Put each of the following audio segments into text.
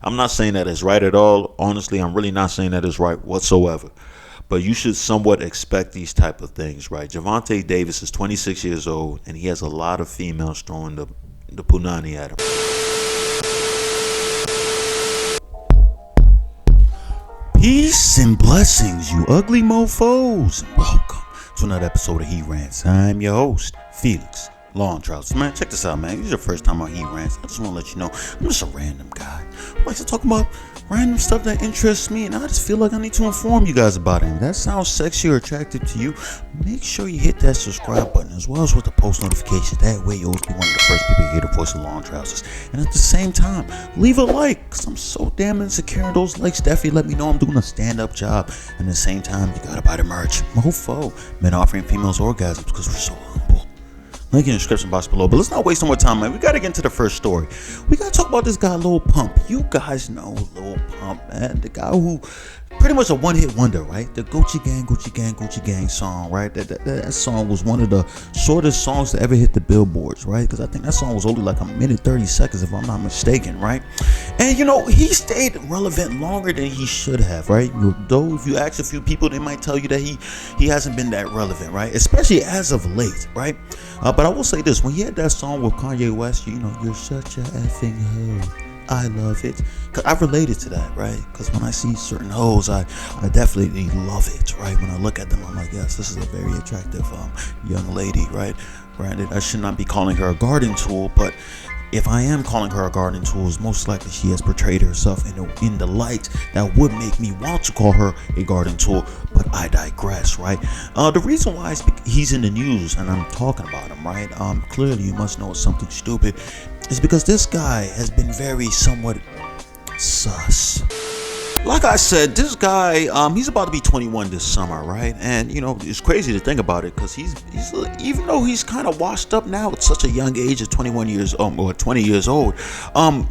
I'm not saying that it's right at all. Honestly, I'm really not saying that it's right whatsoever. But you should somewhat expect these type of things, right? Gervonta Davis is 26 years old, and he has a lot of females throwing the punani at him. Peace and blessings, you ugly mofos. Welcome to another episode of He Rants. I'm your host, Felix Long Trousers. Man, check this out, man. This is your first time on He Rants. I just want to let you know, I'm just a random guy who likes to talk about random stuff that interests me, and I just feel like I need to inform you guys about it. And if that sounds sexy or attractive to you, make sure you hit that subscribe button as well as with the post notifications. That way you'll be one of the first people to hear the voice of Long Trousers. And at the same time, leave a like, because I'm so damn insecure, and those likes definitely let me know I'm doing a stand-up job. And at the same time, you gotta buy the merch. Mofo, men offering females orgasms because we're so humble. Link in the description box below. But let's not waste no more time, man. We gotta get into the first story. We gotta talk about this guy, Lil Pump. You guys know Lil Pump, man. The guy who pretty much a one-hit wonder, right? The Gucci Gang, Gucci Gang, Gucci Gang song, right? That song was one of the shortest songs to ever hit the billboards, right? Because I think that song was only like a minute 30 seconds, if I'm not mistaken, right? And you know, he stayed relevant longer than he should have, right? Though if you ask a few people, they might tell you that he hasn't been that relevant, right? Especially as of late, right? But I will say this: when he had that song with Kanye West, you know, you're such a effing hoe, I love it. Cause I related to that, right? Because when I see certain hoes, I definitely love it, right? When I look at them, I'm like, yes, this is a very attractive young lady, right? Granted, I should not be calling her a garden tool, but if I am calling her a garden tool, it's most likely she has portrayed herself in the light that would make me want to call her a garden tool, but I digress, right? The reason why he's in the news and I'm talking about him, right? Clearly you must know it's something stupid, is because this guy has been very somewhat sus. Like I said, this guy, he's about to be 21 this summer, right? And you know, it's crazy to think about it, because he's even though he's kind of washed up now at such a young age of 21 years or 20 years old,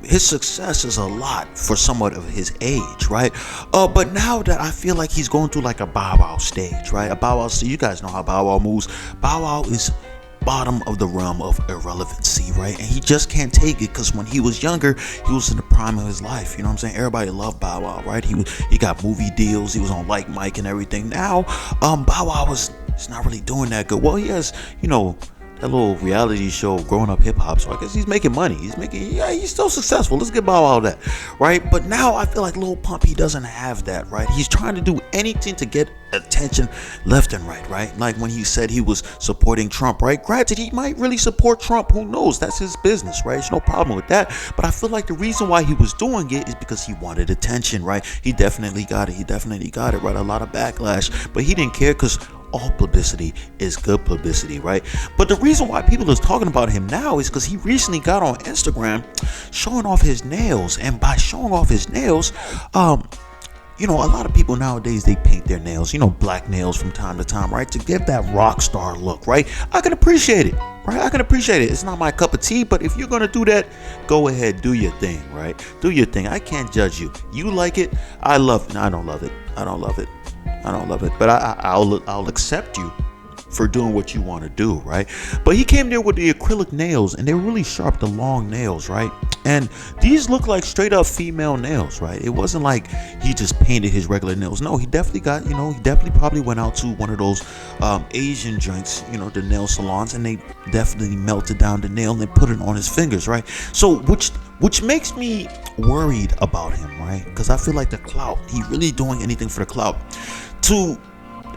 his success is a lot for somewhat of his age, right? But now that I feel like he's going through like a Bow Wow stage, right? A Bow Wow, so you guys know how Bow Wow moves. Bow Wow is bottom of the realm of irrelevancy, right? And he just can't take it, because when he was younger, he was in the prime of his life, you know what I'm saying? Everybody loved Bow Wow, right? He got movie deals, he was on Like Mike and everything. Now Bow Wow is not really doing that good. Well, he has, you know, that little reality show, Growing Up Hip Hop, so I guess he's making money. He's still successful. Let's get Bow Wow that, right? But now I feel like Lil Pump, he doesn't have that, right? He's trying to do anything to get attention left and right? Like when he said he was supporting Trump, right? Granted, he might really support Trump. Who knows? That's his business, right? There's no problem with that. But I feel like the reason why he was doing it is because he wanted attention, right? He definitely got it, right? A lot of backlash, but he didn't care, because all publicity is good publicity, right? But the reason why people is talking about him now is because he recently got on Instagram showing off his nails. And by showing off his nails, you know, a lot of people nowadays, they paint their nails, you know, black nails from time to time, right? To give that rock star look, right? I can appreciate it, right? I can appreciate it. It's not my cup of tea, but if you're going to do that, go ahead, do your thing, right? Do your thing. I can't judge you. You like it. I love it. No, I don't love it. But I'll accept you for doing what you want to do, right? But he came there with the acrylic nails, and they're really sharp, the long nails, right? And these look like straight up female nails, right? It wasn't like he just painted his regular nails. No, he definitely probably went out to one of those Asian joints, you know, the nail salons, and they definitely melted down the nail and they put it on his fingers, right? So which makes me worried about him, right? Because I feel like the clout, he really doing anything for the clout. To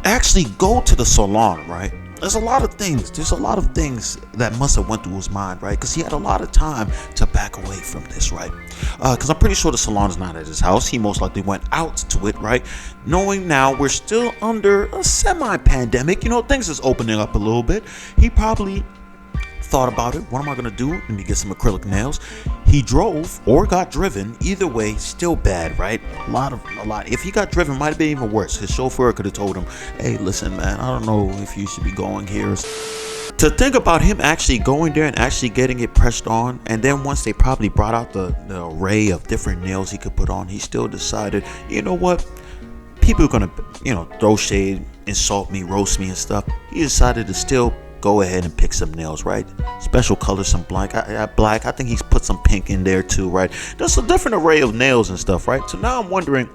actually go to the salon, right? There's a lot of things that must have went through his mind, right? Because he had a lot of time to back away from this, right? Because I'm pretty sure the salon is not at his house. He most likely went out to it, right? Knowing now we're still under a semi-pandemic, you know, things is opening up a little bit. He probably thought about it. What am I gonna do? Let me get some acrylic nails. He drove or got driven. Either way, still bad, right? A lot. If he got driven, might have been even worse. His chauffeur could have told him, "Hey, listen, man, I don't know if you should be going here." To think about him actually going there and actually getting it pressed on, and then once they probably brought out the array of different nails he could put on, he still decided, you know what? People are gonna, you know, throw shade, insult me, roast me and stuff. He decided to still go ahead and pick some nails, right? Special colors, some black. I think he's put some pink in there too, right? There's a different array of nails and stuff, right? So now I'm wondering,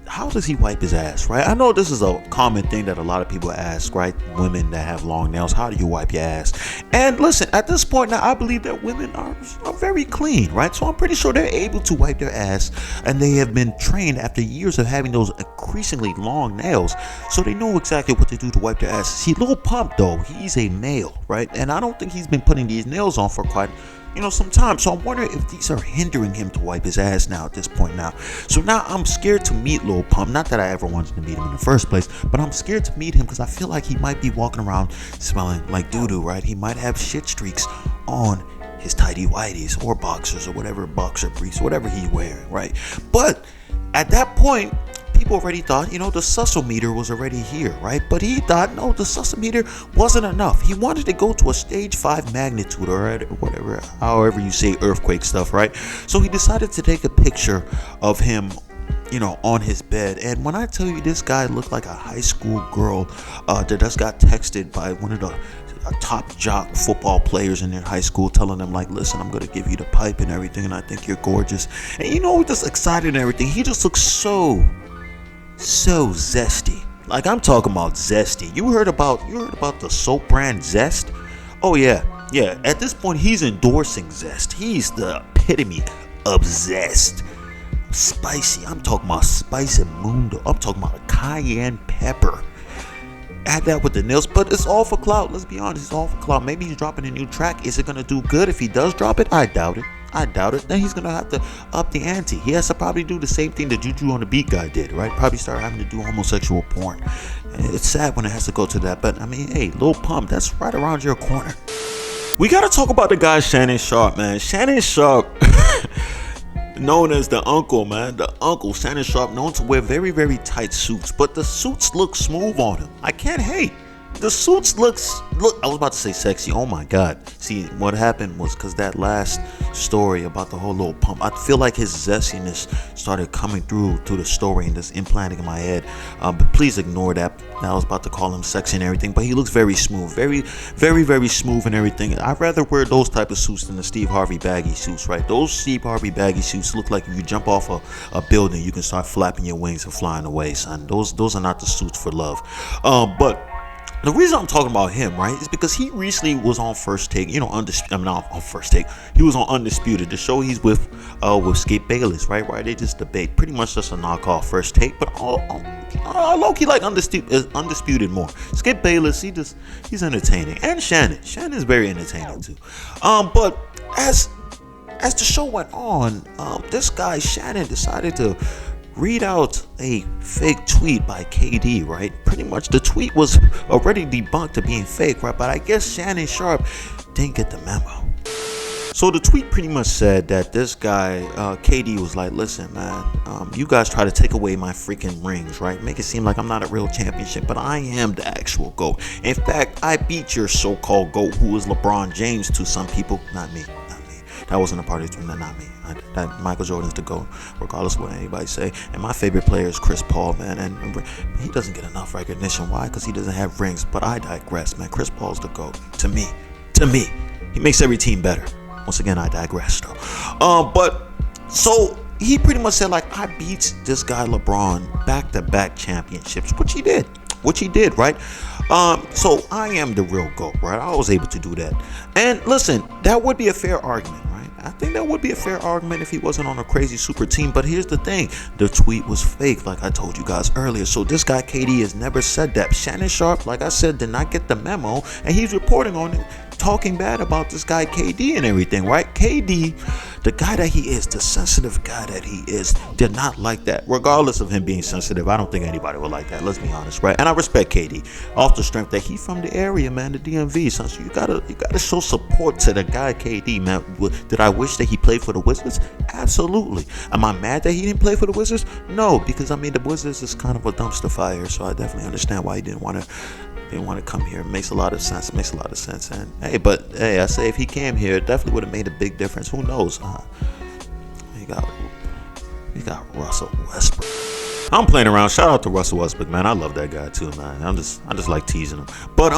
how does he wipe his ass, right? I know this is a common thing that a lot of people ask, right? Women that have long nails, how do you wipe your ass? And listen, at this point now, I believe that women are very clean, right? So I'm pretty sure they're able to wipe their ass, and they have been trained after years of having those increasingly long nails, so they know exactly what to do to wipe their ass. See, Lil Pump, though, he's a male, right? And I don't think he's been putting these nails on for quite some time. So I'm wondering if these are hindering him to wipe his ass now at this point now. So now I'm scared to meet Lil Pump. Not that I ever wanted to meet him in the first place, but I'm scared to meet him because I feel like he might be walking around smelling like doo-doo, right? He might have shit streaks on his tighty whities or boxers or whatever, boxer briefs, whatever he's wearing, right? But at that point, people already thought, the susometer was already here, right? But he thought, no, the susometer wasn't enough. He wanted to go to a stage 5 magnitude or whatever, however you say earthquake stuff, right? So he decided to take a picture of him, on his bed. And when I tell you, this guy looked like a high school girl that just got texted by one of the top jock football players in their high school, telling them like, listen, I'm gonna give you the pipe and everything, and I think you're gorgeous. And just excited and everything. He just looks so zesty. Like, I'm talking about zesty. You heard about the soap brand Zest? Oh yeah. At this point, he's endorsing Zest. He's the epitome of zest. Spicy. I'm talking about spicy mundo. I'm talking about a cayenne pepper. Add that with the nails, but it's all for clout. Let's be honest, it's all for clout. Maybe he's dropping a new track. Is it gonna do good if he does drop it? I doubt it. Then he's gonna have to up the ante. He has to probably do the same thing the Juju on the Beat guy did, right? Probably start having to do homosexual porn. And it's sad when it has to go to that, but I mean, hey, Lil Pump, that's right around your corner. We gotta talk about the guy Shannon Sharpe, man. Shannon Sharpe, known as the uncle, man. The uncle, Shannon Sharpe, known to wear very, very tight suits, but the suits look smooth on him. I can't hate. The suits look, I was about to say sexy. Oh my God. See, what happened was because that last story about the whole Lil Pump, I feel like his zestiness started coming through the story and just implanting in my head. But please ignore that. I was about to call him sexy and everything, but he looks very smooth, very, very, very smooth and everything. I'd rather wear those type of suits than the Steve Harvey baggy suits, right? Those Steve Harvey baggy suits look like if you jump off a building, you can start flapping your wings and flying away, son. Those are not the suits for love. But the reason I'm talking about him, right, is because he recently was on First Take, not on First Take. He was on Undisputed, the show he's with Skip Bayless, right? Where they just debate, pretty much just a knockoff First Take, but low-key like Undisputed more. Skip Bayless, he's entertaining, and Shannon's very entertaining too. But as the show went on, this guy Shannon decided to read out a fake tweet by KD, right? Pretty much the tweet was already debunked to being fake, right? But I guess Shannon Sharpe didn't get the memo. So the tweet pretty much said that this guy, KD, was like, listen, man, you guys try to take away my freaking rings, right? Make it seem like I'm not a real championship, but I am the actual GOAT. In fact, I beat your so-called GOAT, who is LeBron James to some people. Not me. That wasn't a part of the tweet, not me. That Michael Jordan's the GOAT, regardless of what anybody say. And my favorite player is Chris Paul, man. And he doesn't get enough recognition. Why? Because he doesn't have rings. But I digress, man. Chris Paul's the GOAT. To me. He makes every team better. Once again, I digress, though. But so he pretty much said, like, I beat this guy LeBron back-to-back championships, which he did, right? So I am the real GOAT, right? I was able to do that. And listen, that would be a fair argument, right? I think that would be a fair argument if he wasn't on a crazy super team. But here's the thing. The tweet was fake, like I told you guys earlier. So this guy KD has never said that. Shannon Sharpe, like I said, did not get the memo. And he's reporting on it, talking bad about this guy KD and everything, right? KD, the guy that he is, the sensitive guy that he is, did not like that. Regardless of him being sensitive, I don't think anybody would like that. Let's be honest, right? And I respect KD off the strength that he from the area, man, the DMV. So you gotta show support to the guy KD, man. Did I wish that he played for the Wizards? Absolutely. Am I mad that he didn't play for the Wizards? No, because I mean the Wizards is kind of a dumpster fire, so I definitely understand why he didn't want to come here. It makes a lot of sense. And hey, I say if he came here, it definitely would have made a big difference. Who knows? We got Russell Westbrook. I'm playing around. Shout out to Russell Westbrook, man. I love that guy too, man. I just like teasing him. But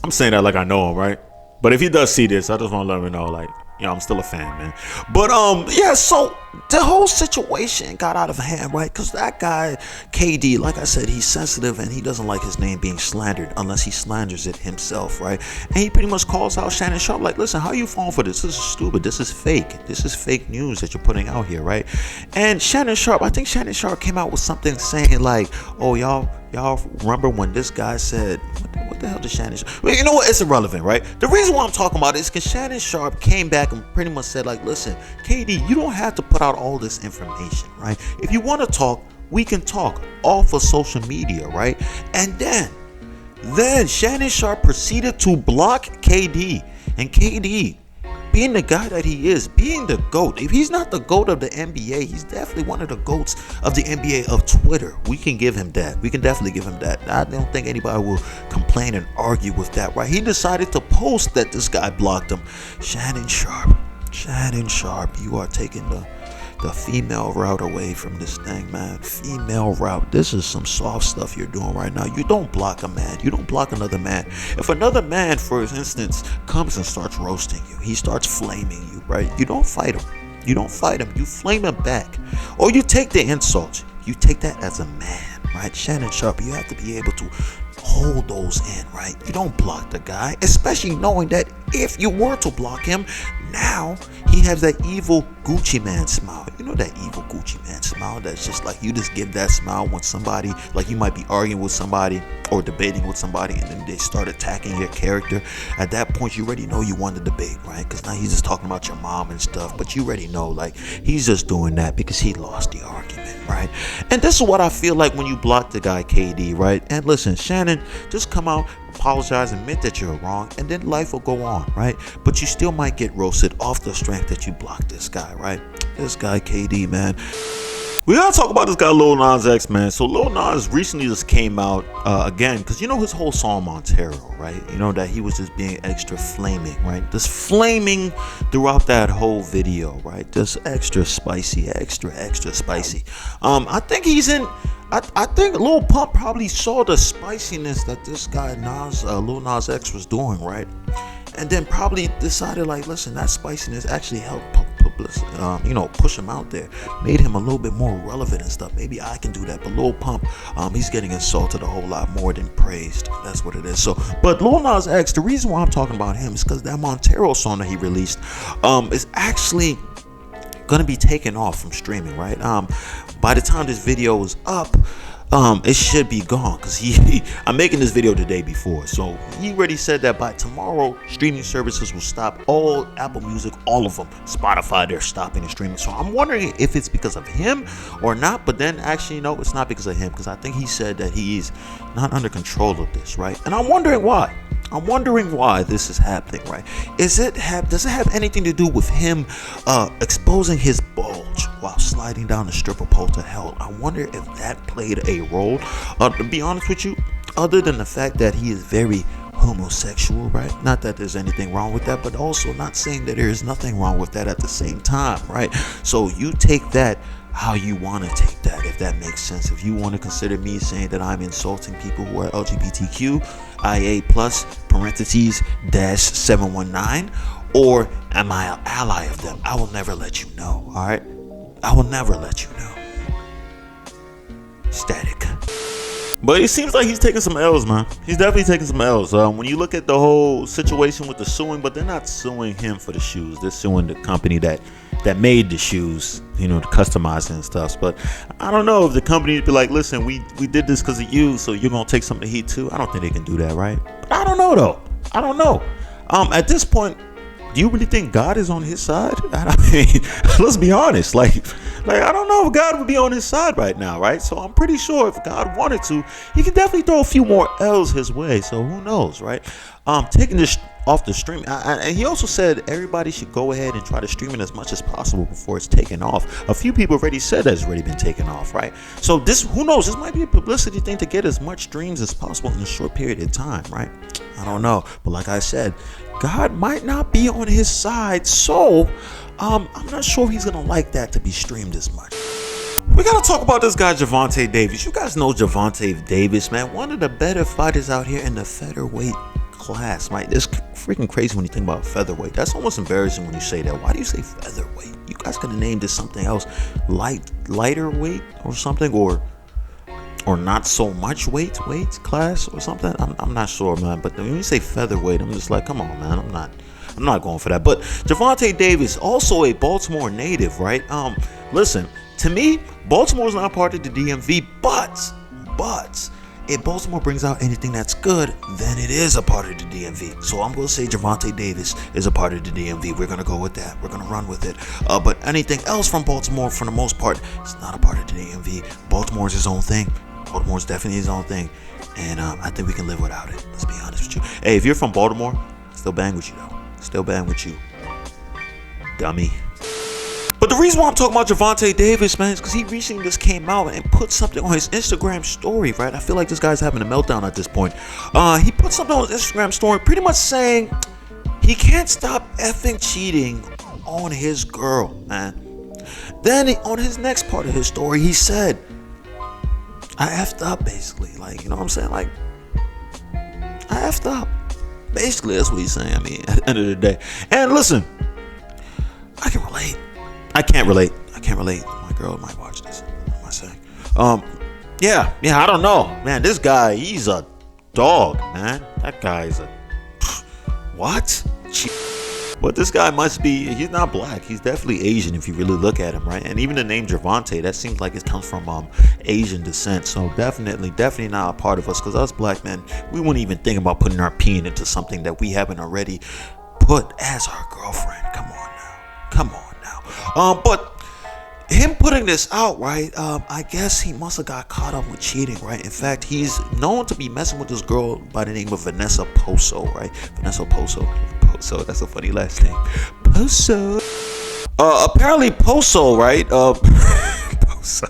I'm saying that like I know him, right? But if he does see this, I just want to let him know, like, I'm still a fan, man. But yeah, so the whole situation got out of hand, right? Because that guy KD, like I said, he's sensitive and he doesn't like his name being slandered unless he slanders it himself, right? And he pretty much calls out Shannon Sharpe, like, listen, how are you falling for this? This is stupid. This is fake. This is fake news that you're putting out here, right? And Shannon Sharpe, I think Shannon Sharpe came out with something saying like, oh, y'all remember when this guy said, what the hell did Shannon Sharpe? Well, you know what? It's irrelevant, right? The reason why I'm talking about it is because Shannon Sharpe came back and pretty much said, like, listen, KD, you don't have to put out all this information, right? If you want to talk, we can talk off of social media, right? And then Shannon Sharpe proceeded to block KD. And KD, being the guy that he is, being the GOAT, if he's not the GOAT of the NBA, he's definitely one of the GOATs of the NBA of Twitter. We can give him that. We can definitely give him that. I don't think anybody will complain and argue with that, right? He decided to post that this guy blocked him. Shannon Sharpe, you are taking the female route away from this thing, man. Female route. This is some soft stuff you're doing right now. You don't block a man. You don't block another man. If another man, for instance, comes and starts roasting you, he starts flaming you, right? You don't fight him. You flame him back. Or you take the insult. You take that as a man, right? Shannon Sharpe, you have to be able to hold those in, right? You don't block the guy, especially knowing that if you were to block him, now he has that evil Gucci man smile. You know that evil Gucci man smile that's just like, you just give that smile when somebody, like you might be arguing with somebody or debating with somebody and then they start attacking your character. At that point, you already know you won the debate, right? Because now he's just talking about your mom and stuff, but you already know, like, he's just doing that because he lost the argument, right? And this is what I feel like when you block the guy KD, right? And listen, Shannon, just come out, apologize, admit that you're wrong, and then life will go on, right? But you still might get roasted off the strength that you blocked this guy, right? This guy KD, man. We gotta talk about this guy Lil Nas X, man. So Lil Nas recently just came out again, because you know his whole song Montero, right? You know that he was just being extra flaming, right? Just flaming throughout that whole video, right? Just extra spicy. I think he's in. I think Lil Pump probably saw the spiciness that this guy Lil Nas X was doing, right? And then probably decided, like, listen, that spiciness actually helped push him out there, made him a little bit more relevant and stuff. Maybe I can do that. But Lil Pump, he's getting insulted a whole lot more than praised. That's what it is. So, but Lil Nas X, the reason why I'm talking about him is because that Montero song that he released is actually gonna be taken off from streaming, right? By the time this video is up, it should be gone, because I'm making this video the day before, so he already said that by tomorrow streaming services will stop. All Apple Music, all of them, Spotify, they're stopping the streaming. So I'm wondering if it's because of him or not. But then actually, no, it's not because of him, because I think he said that he is not under control of this, right? And I'm wondering why. This is happening, right? Does it have anything to do with him exposing his bulge while sliding down the stripper pole to hell? I wonder if that played a role. To be honest with you, other than the fact that he is very homosexual, right? Not that there's anything wrong with that, but also not saying that there is nothing wrong with that at the same time, right? So you take that how you want to take that, if that makes sense. If you want to consider me saying that I'm insulting people who are LGBTQIA plus parentheses dash 719, or am I an ally of them? I will never let you know. All right, I will never let you know. Static. But it seems like he's taking some L's, man. He's definitely taking some L's. When you look at the whole situation with the suing, but they're not suing him for the shoes. They're suing the company that made the shoes, the customizing and stuff. But I don't know if the company would be like, listen, we did this because of you, so you're going to take some of the heat too. I don't think they can do that, right? But I don't know, though. I don't know. At this point, do you really think God is on his side? I mean, let's be honest. Like I don't know if God would be on his side right now, right? So I'm pretty sure if God wanted to, he could definitely throw a few more L's his way. So who knows, right? Taking this off the stream, and he also said everybody should go ahead and try to stream it as much as possible before it's taken off. A few people already said that it's already been taken off, right? So this, who knows? This might be a publicity thing to get as much streams as possible in a short period of time, right? I don't know, but like I said, God might not be on his side, so I'm not sure if he's gonna like that to be streamed as much. We gotta talk about this guy Gervonta Davis. You guys know Gervonta Davis, man, one of the better fighters out here in the featherweight class, right? It's freaking crazy when you think about featherweight. That's almost embarrassing when you say that. Why do you say featherweight? You guys could have named this something else, lighter weight or something, or not so much weight class or something. I'm not sure, man. But when you say featherweight, I'm just like, come on, man. I'm not going for that. But Gervonta Davis, also a Baltimore native, right? Listen, to me, Baltimore's not part of the DMV, but if Baltimore brings out anything that's good, then it is a part of the DMV. So I'm going to say Gervonta Davis is a part of the DMV. We're going to go with that. We're going to run with it. But anything else from Baltimore, for the most part, it's not a part of the DMV. Baltimore's his own thing. Baltimore's definitely his own thing. And I think we can live without it. Let's be honest with you. Hey, if you're from Baltimore, still bang with you, though. Still bang with you. Dummy. But the reason why I'm talking about Gervonta Davis, man, is because he recently just came out and put something on his Instagram story, right? I feel like this guy's having a meltdown at this point. He put something on his Instagram story pretty much saying he can't stop effing cheating on his girl, man. Then on his next part of his story, he said, I effed up, basically. Like, you know what I'm saying? Like, I effed up. Basically, that's what he's saying. I mean, at the end of the day. And listen, I can relate. I can't relate. My girl might watch this. What am I saying? Yeah, I don't know. Man, this guy, he's a dog, man. That guy is a... What? But this guy must be... He's not black. He's definitely Asian if you really look at him, right? And even the name Gervonta, that seems like it comes from Asian descent. So definitely not a part of us. Because us black men, we wouldn't even think about putting our peen into something that we haven't already put as our girlfriend. Come on now. But him putting this out, right? I guess he must have got caught up with cheating, right? In fact, he's known to be messing with this girl by the name of Vanessa Poso, right? Vanessa Poso, that's a funny last name. Poso. Apparently Poso, right? Poso.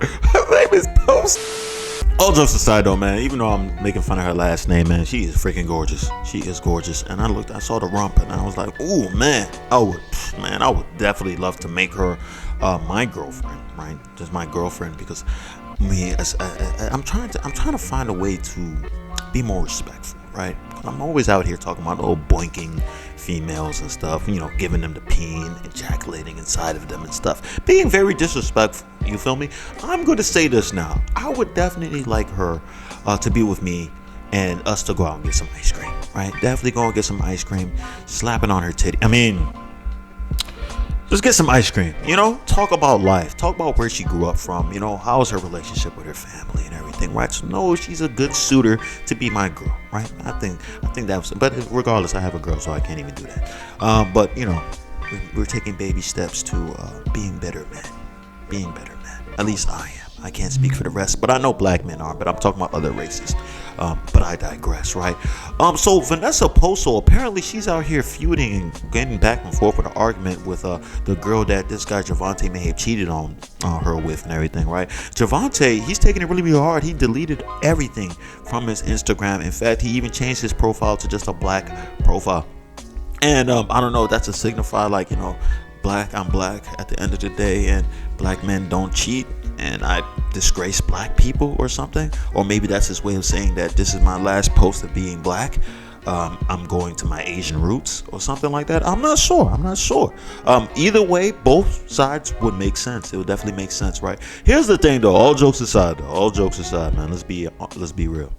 Her name is Poso. All jokes aside though, man, even though I'm making fun of her last name, man, she is freaking gorgeous. She is gorgeous. And I saw the rump and I was like, ooh, man, I would definitely love to make her my girlfriend, right? Just my girlfriend, because I'm trying to find a way to be more respectful, right? I'm always out here talking about old boinking females and stuff, you know, giving them the peen, ejaculating inside of them and stuff, being very disrespectful. You feel me? I'm going to say this now. I would definitely like her to be with me and us to go out and get some ice cream, right? Definitely go and get some ice cream, slapping on her titty. I mean, just get some ice cream, you know, talk about life, talk about where she grew up from, you know, how's her relationship with her family and everything, right? So no, she's a good suitor to be my girl, right? I think that was, but regardless, I have a girl, so I can't even do that. But you know, we're taking baby steps to being better men. At least I am. I can't speak for the rest, but I know black men are, but I'm talking about other races. But I digress, right? So Vanessa Poso, apparently she's out here feuding and getting back and forth with an argument with the girl that this guy Gervonta may have cheated on her with and everything, right? Gervonta, he's taking it really hard. He deleted everything from his Instagram. In fact, he even changed his profile to just a black profile. And I don't know, that's to signify, like, you know, I'm black at the end of the day, and black men don't cheat, and I disgrace black people or something. Or maybe that's his way of saying that this is my last post of being black. I'm going to my Asian roots or something like that. I'm not sure. Either way, both sides would make sense. It would definitely make sense, right? Here's the thing though, all jokes aside, man, let's be real.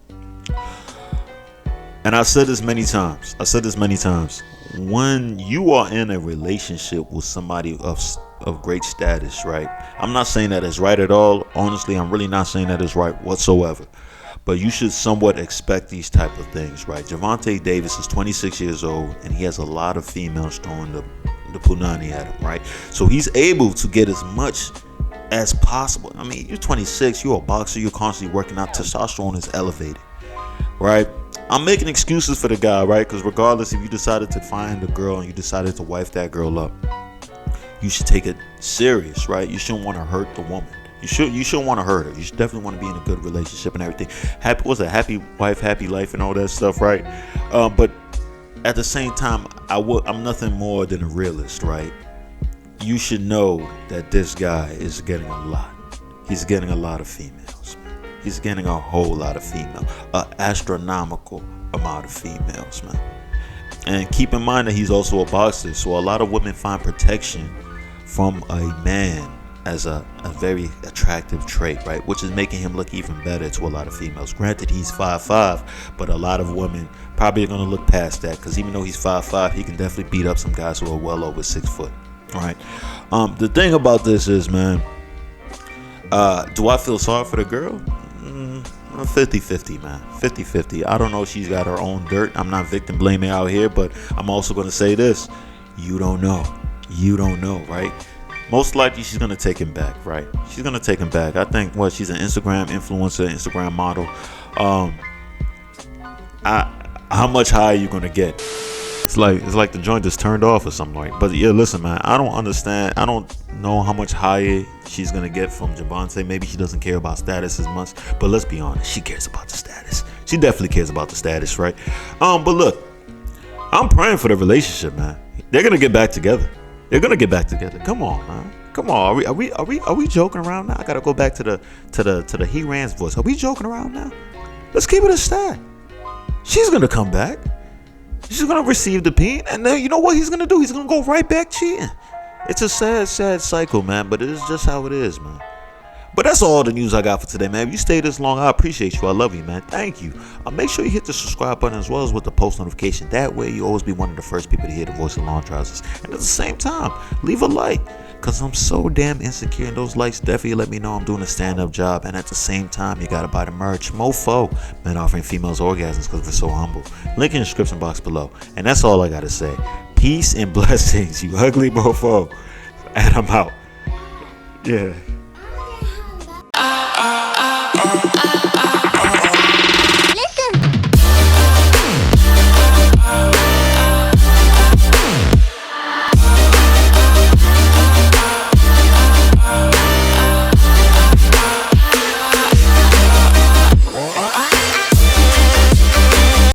And I've said this many times. When you are in a relationship with somebody of great status, right? I'm not saying that it's right at all. Honestly, I'm really not saying that it's right whatsoever. But you should somewhat expect these type of things, right? Gervonta Davis is 26 years old, and he has a lot of females throwing the punani at him, right? So he's able to get as much as possible. I mean, you're 26, you're a boxer, you're constantly working out. Testosterone is elevated, right? I'm making excuses for the guy, right? Because regardless, if you decided to find a girl and you decided to wife that girl up, you should take it serious, right? You shouldn't want to hurt the woman. You shouldn't want to hurt her. You should definitely want to be in a good relationship and everything. Happy wife, happy life, and all that stuff, right? But at the same time, I'm nothing more than a realist, right? You should know that this guy is getting a lot. He's getting a lot of females. He's getting a whole lot of female, astronomical amount of females, man. And keep in mind that he's also a boxer, so a lot of women find protection from a man as a very attractive trait, right? Which is making him look even better to a lot of females. Granted, he's 5'5", but a lot of women probably are going to look past that, because even though he's 5'5", he can definitely beat up some guys who are well over 6 foot, right? The thing about this is, man, do I feel sorry for the girl? 50-50, man. 50-50. I don't know if she's got her own dirt. I'm not victim blaming out here, but I'm also going to say this. You don't know. You don't know, right? Most likely she's going to take him back, right? She's going to take him back. I think, she's an Instagram influencer, Instagram model. How much higher are you going to get? It's like the joint is turned off or something like. But yeah, listen, man, I don't understand. I don't know how much higher she's gonna get from Gervonta. Maybe she doesn't care about status as much. But let's be honest, she cares about the status. She definitely cares about the status, right? But look, I'm praying for the relationship, man. They're gonna get back together. They're gonna get back together. Come on, man. Come on. Are we joking around now? I gotta go back to the He Rans voice. Are we joking around now? Let's keep it a stat. She's gonna come back. She's gonna receive the pain, and then you know what he's gonna do? He's gonna go right back cheating. It's a sad cycle, man, but it is just how it is, man. But that's all the news I got for today, man. If you stayed this long, I appreciate you. I love you, man. Thank you. Make sure you hit the subscribe button as well as with the post notification. That way, you always be one of the first people to hear the voice of Long Trousers. And at the same time, leave a like, because I'm so damn insecure, and those likes definitely let me know I'm doing a stand-up job. And at the same time, you gotta buy the merch. Mofo, men offering females orgasms because they're so humble. Link in the description box below. And that's all I gotta say. Peace and blessings, you ugly mofo. And I'm out. Yeah.